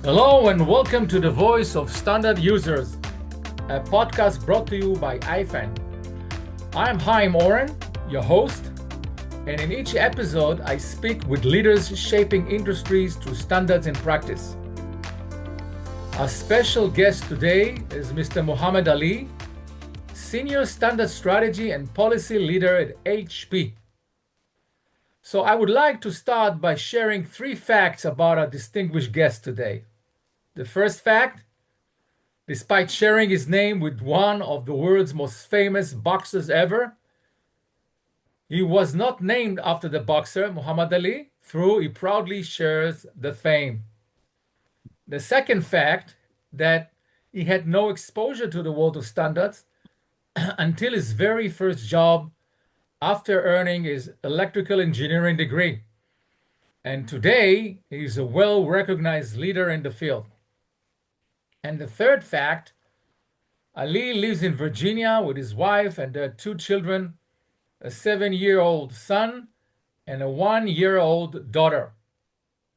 Hello and welcome to the Voice of Standard Users, a podcast brought to you by IFAN. I'm Chaim Oren, your host, and in each episode I speak with leaders shaping industries through standards and practice. Our special guest today is Mr. Muhamad Ali, Senior Standard Strategy and Policy Leader at HP. So I would like to start by sharing 3 facts about our distinguished guest today. The first fact, despite sharing his name with one of the world's most famous boxers ever, he was not named after the boxer Muhammad Ali, though he proudly shares the fame. The second fact, that he had no exposure to the world of standards until his very first job after earning his electrical engineering degree. And today, he is a well-recognized leader in the field. And the third fact, Ali lives in Virginia with his wife and their 2 children, a 7-year-old son and a 1-year-old daughter.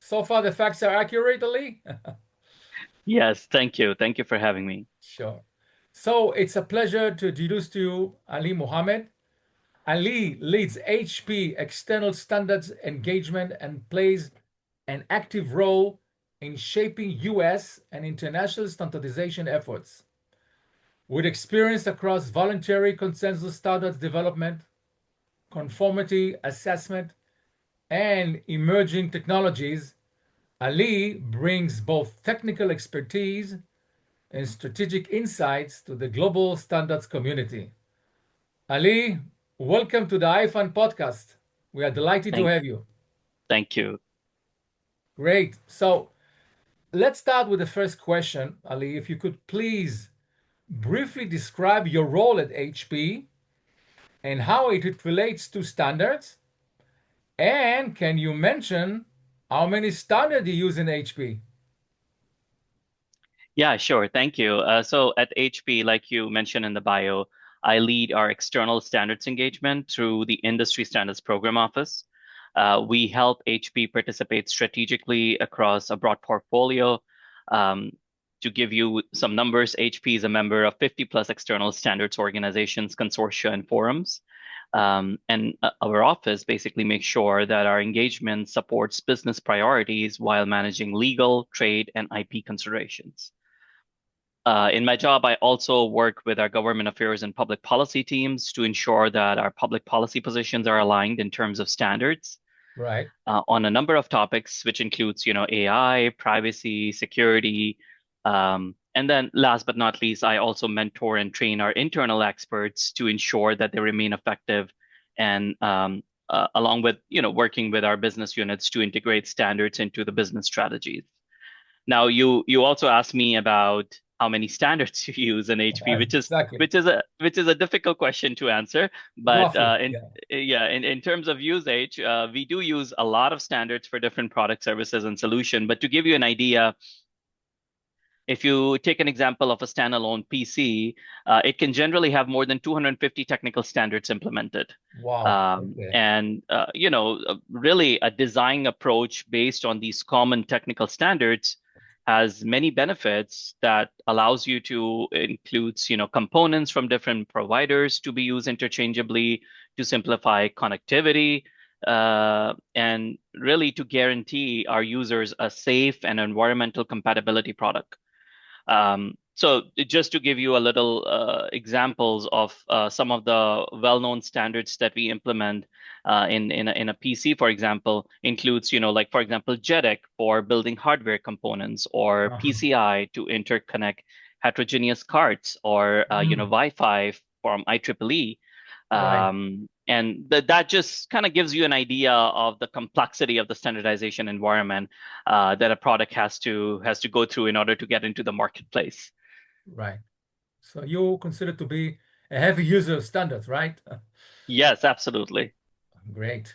So far, the facts are accurate, Ali? Yes, thank you. Thank you for having me. Sure. So it's a pleasure to introduce to you Ali Muhammad. Ali leads HP external standards engagement and plays an active role in shaping US and international standardization efforts. With experience across voluntary consensus standards development, conformity assessment, and emerging technologies, Ali brings both technical expertise and strategic insights to the global standards community. Ali, welcome to the iFund podcast. We are delighted to Thank, have you. thank you. Great. So let's start with the first question, Ali. If you could please briefly describe your role at HP and how it relates to standards. And can you mention how many standards you use in HP? Yeah, sure. Thank you. So at HP, like you mentioned in the bio, I lead our external standards engagement through the Industry Standards Program Office. We help HP participate strategically across a broad portfolio. Um, to give you some numbers, HP is a member of 50 plus external standards organizations, consortia, and forums. And our office basically makes sure that our engagement supports business priorities while managing legal, trade, and IP considerations. In my job, I also work with our government affairs and public policy teams to ensure that our public policy positions are aligned in terms of standards Right. on a number of topics, which includes, AI, privacy, security, and then last but not least, I also mentor and train our internal experts to ensure that they remain effective and along with, working with our business units to integrate standards into the business strategies. Now, you also asked me about how many standards you use in HP, which is Exactly. which is a difficult question to answer. But Roughly. in Yeah. yeah, in terms of usage, we do use a lot of standards for different product services and solution. But to give you an idea, if you take an example of a standalone PC, it can generally have more than 250 technical standards implemented. Wow. Okay. And really a design approach based on these common technical standards has many benefits that allows you to includes components from different providers to be used interchangeably to simplify connectivity and really to guarantee our users a safe and environmental compatibility product. So just to give you a little examples of some of the well-known standards that we implement in a PC, for example, includes, like, for example, JEDEC for building hardware components, or Uh-huh. PCI to interconnect heterogeneous cards, or, Mm, Wi-Fi from IEEE. right. And that just kind of gives you an idea of the complexity of the standardization environment that a product has to go through in order to get into the marketplace. Right. So you consider to be a heavy user of standards, right? Yes, absolutely. Great.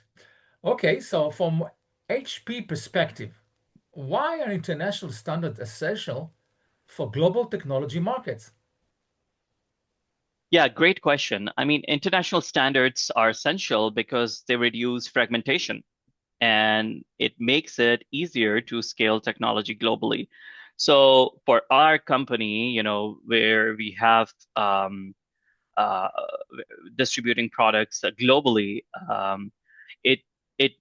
Okay, so from HP perspective, why are international standards essential for global technology markets? Yeah, great question. I mean, international standards are essential because they reduce fragmentation and it makes it easier to scale technology globally. So for our company, where we have uh, distributing products globally, it it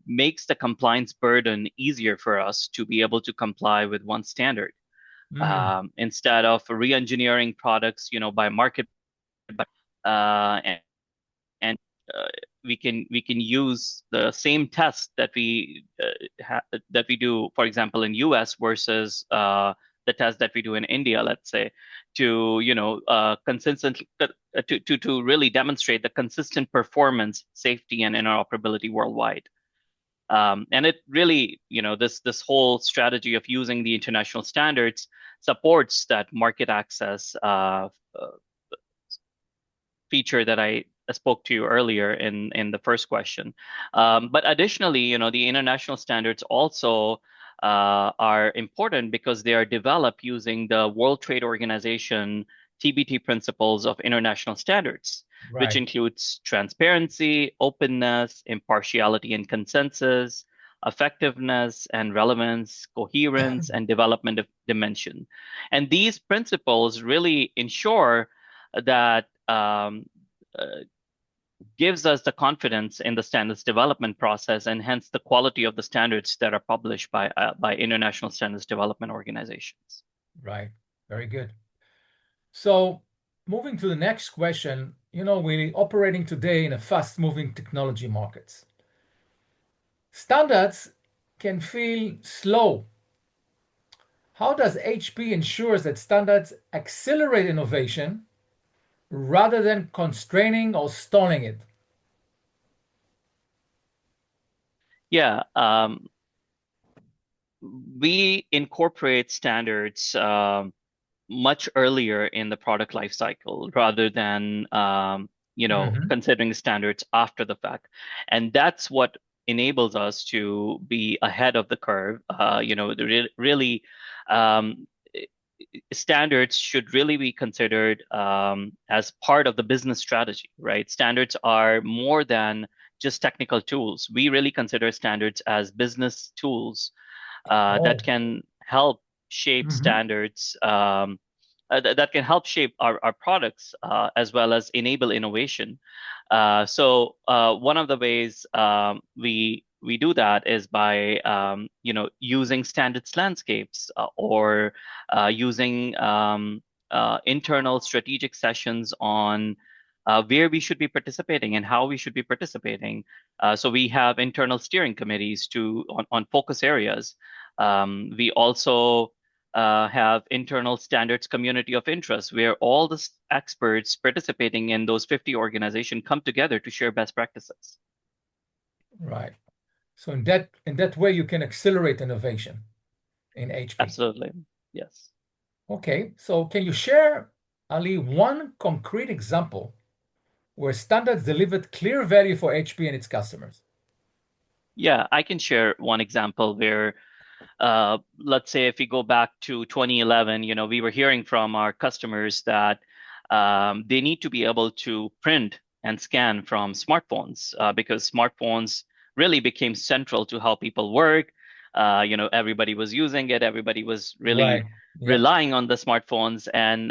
makes the compliance burden easier for us to be able to comply with one standard, Mm, instead of re-engineering products, by market, and and uh, we can use the same test that we do, for example, in US versus the test that we do in India, let's say, to consistently to really demonstrate the consistent performance, safety, and interoperability worldwide. And it really, this whole strategy of using the international standards supports that market access feature that I spoke to you earlier in the first question. But additionally, the international standards also are important because they are developed using the World Trade Organization TBT principles of international standards, which right. includes transparency, openness, impartiality and consensus, effectiveness and relevance, coherence, and development of dimension. And these principles really ensure that gives us the confidence in the standards development process, and hence the quality of the standards that are published by international standards development organizations. Right. Very good. So, moving to the next question, we're operating today in a fast-moving technology markets. Standards can feel slow. How does HP ensure that standards accelerate innovation rather than constraining or stalling it? Yeah, we incorporate standards much earlier in the product life cycle rather than Hmm. considering standards after the fact, and that's what enables us to be ahead of the curve. Really, um, standards should really be considered as part of the business strategy, right? Standards are more than just technical tools. We really consider standards as business tools that Oh. can help shape Hmm. standards, that can help shape our products, as well as enable innovation. So one of the ways we do that is by using standards landscapes, or using internal strategic sessions on where we should be participating and how we should be participating. So we have internal steering committees on focus areas. We also have internal standards community of interest where all the experts participating in those 50 organizations come together to share best practices. Right. So in that way, you can accelerate innovation in HP. Absolutely. Yes. Okay. So can you share, Ali, one concrete example where standards delivered clear value for HP and its customers? Yeah, I can share one example where, let's say if we go back to 2011, we were hearing from our customers that they need to be able to print and scan from smartphones, because smartphones really became central to how people work. Everybody was using it. Everybody was really Right. Yeah. relying on the smartphones. And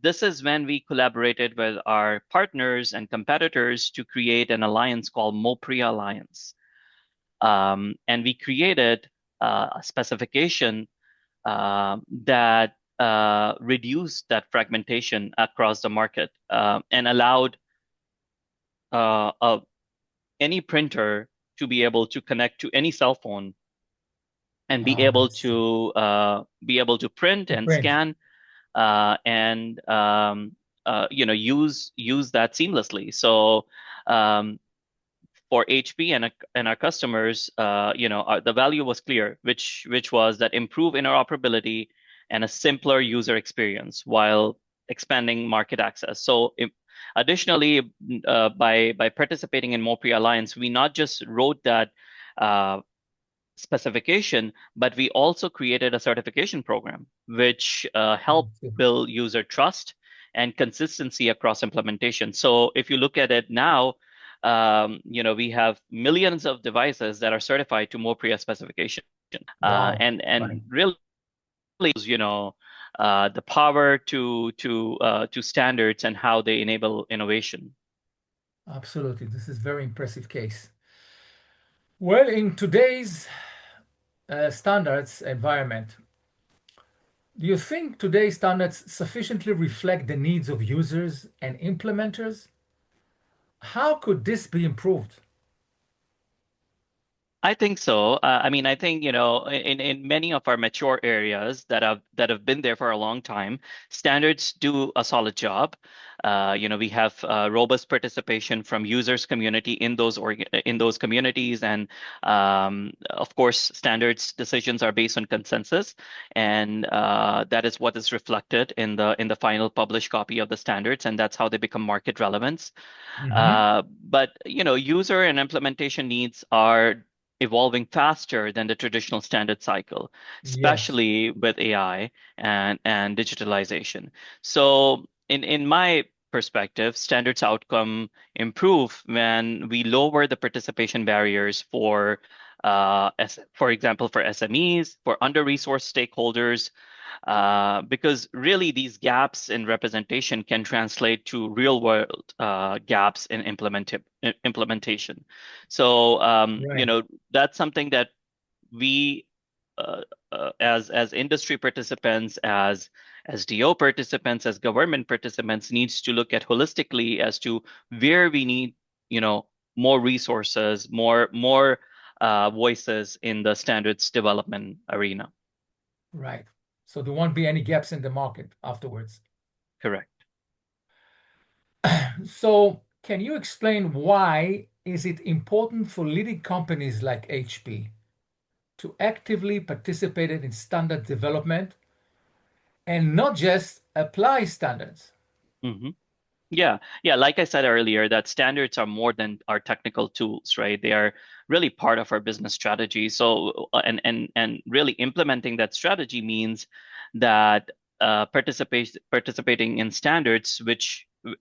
this is when we collaborated with our partners and competitors to create an alliance called MOPRIA Alliance. And we created a specification that reduced that fragmentation across the market, and allowed uh, uh, any printer to be able to connect to any cell phone and I see. be able to print To and print. scan, and use that seamlessly. So for HP and our customers, the value was clear, which was that improve interoperability and a simpler user experience while expanding market access. So additionally, by participating in MOPRI Alliance, we not just wrote that uh, specification, but we also created a certification program, which I helped see. build user trust and consistency across implementation. So if you look at it now, we have millions of devices that are certified to MOPRIA specification, Wow. and Right. really the power to standards and how they enable innovation. Absolutely. This is very impressive case. Well, in today's standards environment, do you think today's standards sufficiently reflect the needs of users and implementers? How could this be improved? I think so. I mean, I think, in many of our mature areas that have been there for a long time, standards do a solid job. We have robust participation from users community in those communities, and of course, standards decisions are based on consensus, and that is what is reflected in the final published copy of the standards, and that's how they become market relevance. Hmm. But user and implementation needs are evolving faster than the traditional standard cycle, Yes. especially with AI and digitalization. So in my perspective, standards outcome improve when we lower the participation barriers for example, for SMEs, for under-resourced stakeholders, because really these gaps in representation can translate to real world gaps in implementation. So, Right. that's something that we, as industry participants, as DO participants, as government participants, needs to look at holistically as to where we need, more resources, more voices in the standards development arena. Right. So there won't be any gaps in the market afterwards. Correct. So can you explain why is it important for leading companies like HP to actively participate in standard development and not just apply standards? Hmm. Yeah, yeah. Like I said earlier, that standards are more than our technical tools, right? They are really part of our business strategy. So, and really implementing that strategy means that participating in standards,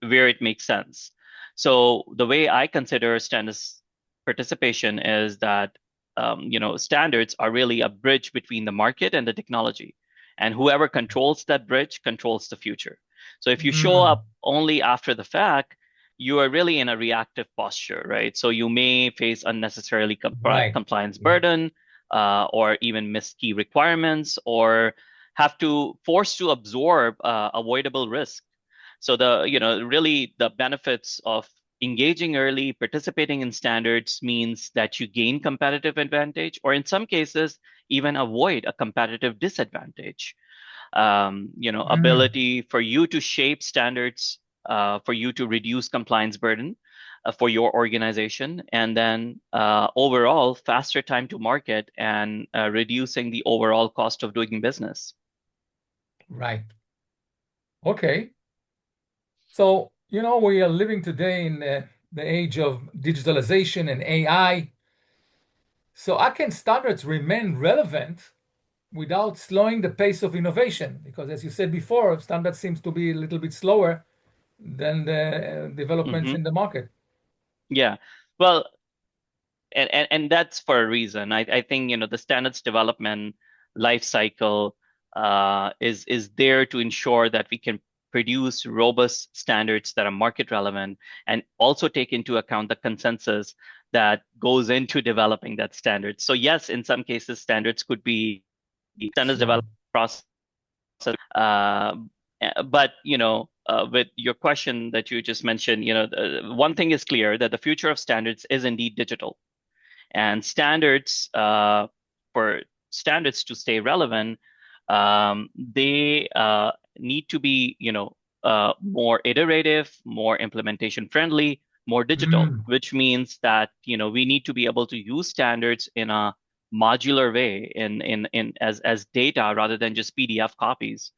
where it makes sense. So the way I consider standards participation is that standards are really a bridge between the market and the technology, and whoever controls that bridge controls the future. So if you show Mm, up only after the fact, you are really in a reactive posture, right? So you may face unnecessarily right. compliance Yeah. burden, or even miss key requirements, or have to force to absorb avoidable risk. So really the benefits of engaging early, participating in standards means that you gain competitive advantage, or in some cases, even avoid a competitive disadvantage. Mm, Ability for you to shape standards, for you to reduce compliance burden for your organization, and then overall faster time to market and reducing the overall cost of doing business. right. Okay. So, we are living today in the age of digitalization and AI. So, how can standards remain relevant without slowing the pace of innovation? Because, as you said before, standards seems to be a little bit slower than the developments Hmm. in the market. Yeah. Well, and that's for a reason. I think the standards development life cycle is there to ensure that we can produce robust standards that are market relevant and also take into account the consensus that goes into developing that standard. So yes, in some cases, standards could be standards Slow. development process. Uh, but with your question that you just mentioned, one thing is clear that the future of standards is indeed digital, and for standards to stay relevant, they need to be, more iterative, more implementation friendly, more digital, Mm, which means that, we need to be able to use standards in a modular way in as data rather than just PDF copies.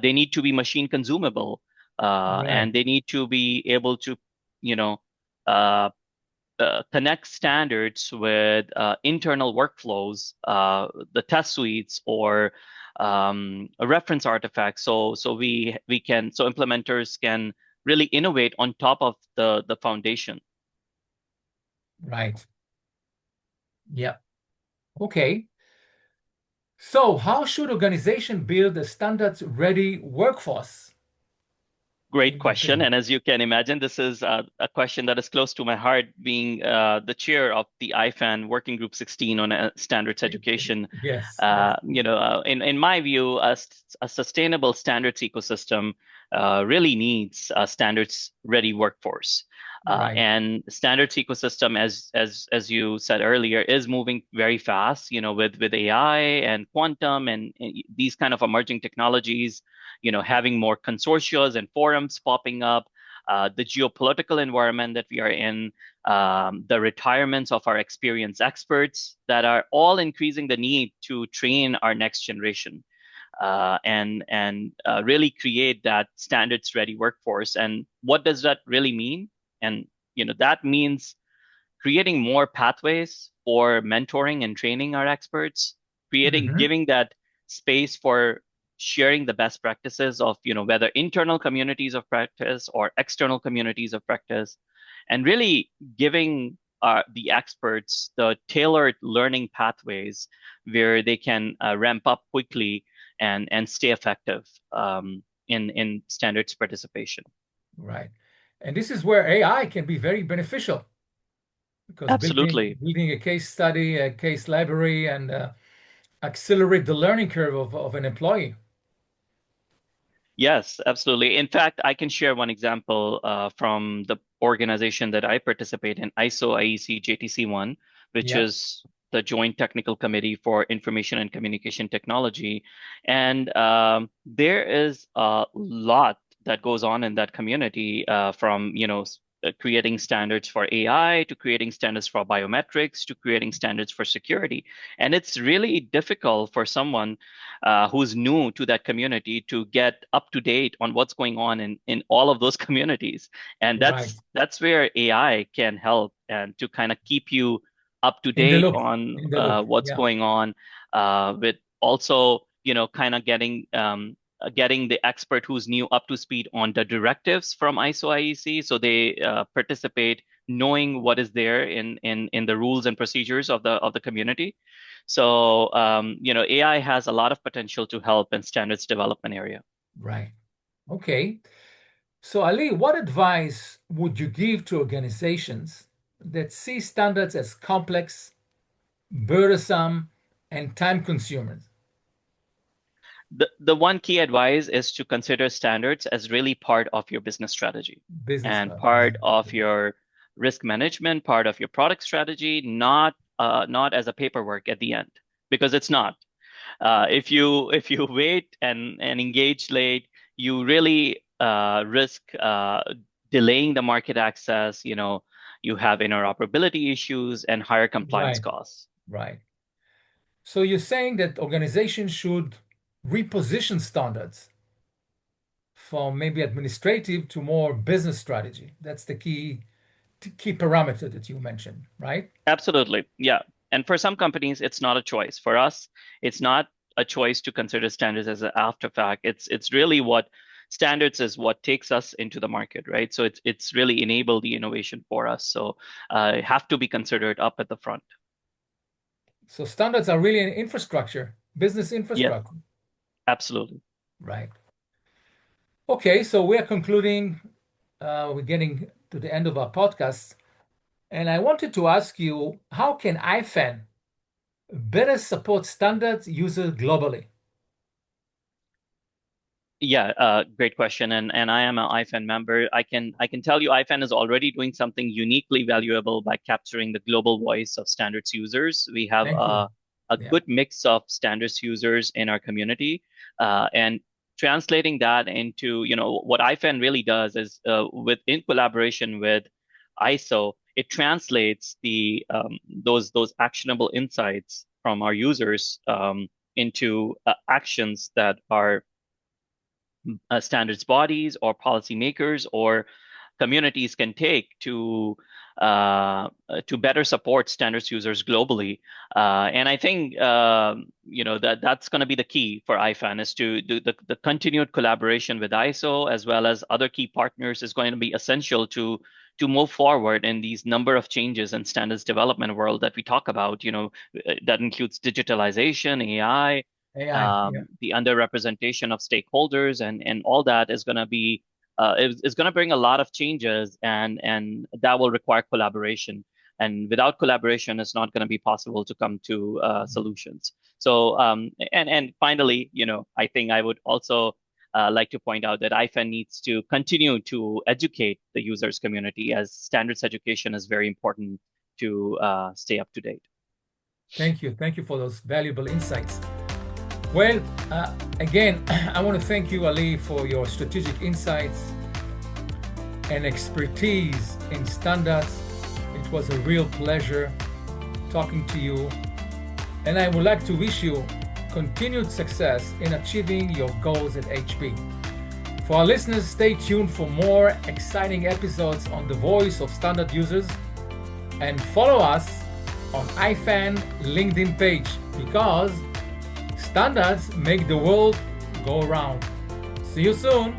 They need to be machine consumable, right, and they need to be able to, you know, uh, connect standards with internal workflows, the test suites, or a reference artifact. So implementers can really innovate on top of the foundation. right. Yeah. Okay. So, how should organization build a standards-ready workforce, Great in your question. opinion? And as you can imagine, this is a question that is close to my heart, being the chair of the IFAN Working Group 16 on standards education. Yes, yes, In my view, a sustainable standards ecosystem really needs a standards-ready workforce. right, And standards ecosystem, as you said earlier, is moving very fast. With AI and quantum and these kind of emerging technologies, having more consortia and forums popping up, the geopolitical environment that we are in, the retirements of our experienced experts that are all increasing the need to train our next generation and really create that standards ready workforce. And what does that really mean? And that means creating more pathways for mentoring and training our experts, hmm, giving that space for sharing the best practices of, whether internal communities of practice or external communities of practice, and really giving the experts the tailored learning pathways where they can ramp up quickly and stay effective in standards participation. right. And this is where AI can be very beneficial because building Absolutely. building a case study, a case library, and accelerate the learning curve of an employee. Yes, absolutely. In fact, I can share one example from the organization that I participate in, ISO IEC JTC1, which Yeah, is the Joint Technical Committee for Information and Communication Technology. And there is a lot that goes on in that community, from creating standards for AI to creating standards for biometrics to creating standards for security. And it's really difficult for someone who's new to that community to get up to date on what's going on in all of those communities. And right. that's where AI can help and to kind of keep you up to In the date loop, on in the loop. what's Yeah, going on, with also, kind of getting the expert who's new up to speed on the directives from ISO IEC, so they participate knowing what is there in the rules and procedures of the community. So, AI has a lot of potential to help in standards development area. right. Okay. So, Ali, what advice would you give to organizations that see standards as complex, burdensome, and time consuming? The one key advice is to consider standards as really part of your business strategy Business and strategy. part of your risk management, part of your product strategy, not as a paperwork at the end, because it's not. If you wait and engage late, you really risk delaying the market access. You have interoperability issues and higher compliance Right, costs. right. So, you're saying that organizations should reposition standards from maybe administrative to more business strategy. That's the key parameter that you mentioned, right? Absolutely. Yeah. And for some companies, it's not a choice. For us, it's not a choice to consider standards as an after fact. It's really what standards is what takes us into the market, right? So it's really enabled the innovation for us. So have to be considered up at the front. So standards are really an infrastructure, business Yes, infrastructure, absolutely. right? Okay, so we're concluding, we're getting to the end of our podcast. And I wanted to ask you, how can IFAN better support standards users globally? Yeah, great question. And I am an IFAN member. I can tell you IFAN is already doing something uniquely valuable by capturing the global voice of standards users. We have Thank you. a Yeah, good mix of standards users in our community, and translating that into, what IFAN really does is, in collaboration with ISO, it translates those actionable insights from our users into actions that are standards bodies or policymakers or communities can take to better support standards users globally. And I think that's going to be the key for IFAN is to do the continued collaboration with ISO as well as other key partners is going to be essential to move forward in these number of changes in standards development world that we talk about. That includes digitalization, AI. AI, yeah. The underrepresentation of stakeholders and all that is going to be is going to bring a lot of changes, and that will require collaboration. And without collaboration, it's not going to be possible to come to solutions. So and finally, I think I would also like to point out that IFAN needs to continue to educate the users community, as standards education is very important to stay up to date. Thank you. Thank you for those valuable insights. Well, again, I want to thank you, Ali, for your strategic insights and expertise in standards. It was a real pleasure talking to you. And I would like to wish you continued success in achieving your goals at HP. For our listeners, stay tuned for more exciting episodes on the voice of standard users, and follow us on IFAN LinkedIn page, because standards make the world go round. See you soon.